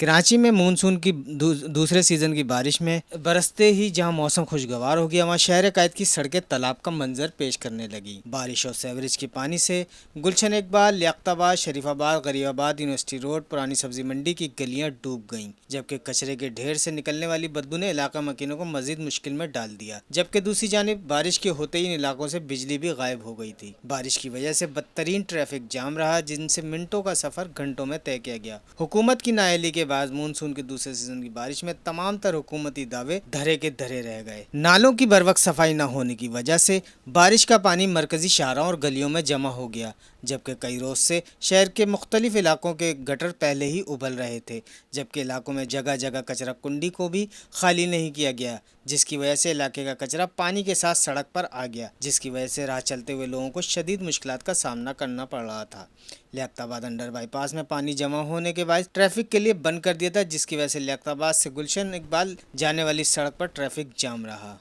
कराची में मानसून की दूसरे सीज़न की बारिश में बरसते ही जहां मौसम खुशगवार हो गया, वहां शहर कायद की सड़कें तालाब का मंजर पेश करने लगी। बारिश और सेवरेज के पानी से गुलशन इकबाल, लियाकताबाद, शरीफाबाद, गरीबाबाद, यूनिवर्सिटी रोड, पुरानी सब्जी मंडी की गलियां डूब गईं, जबकि कचरे के ढेर से निकलने वाली बदबू ने इलाका मकीनों को मजीद मुश्किल में डाल दिया। जबकि दूसरी जानिब बारिश के होते ही इन इलाकों से बिजली भी गायब हो गई थी। बारिश की वजह से बदतरीन ट्रैफिक जाम रहा, जिनसे मिनटों का सफर घंटों में तय किया गया। हुकूमत की नाअहली के बाद मानसून के दूसरे सीजन की बारिश में तमाम तर हुकूमती दावे धरे के धरे रह गए। नालों की बर वक्त सफाई न होने की वजह से बारिश का पानी मरकजी शाहराओं और गलियों में जमा हो गया, जबकि कई रोज से शहर के मुख्तलिफ इलाकों के गटर पहले ही उबल रहे थे। जबकि इलाकों में जगह जगह कचरा कुंडी को भी खाली नहीं किया गया, जिसकी वजह से इलाके का कचरा पानी के साथ सड़क पर आ गया, जिसकी वजह से राह चलते हुए लोगों को शदीद मुश्किलात का सामना करना पड़ रहा था। लियाकताबाद अंडर बाईपास में पानी जमा होने के बाद ट्रैफिक के लिए बंद कर दिया था, जिसकी वजह से लियाकताबाद से गुलशन इकबाल जाने वाली सड़क पर ट्रैफिक जाम रहा।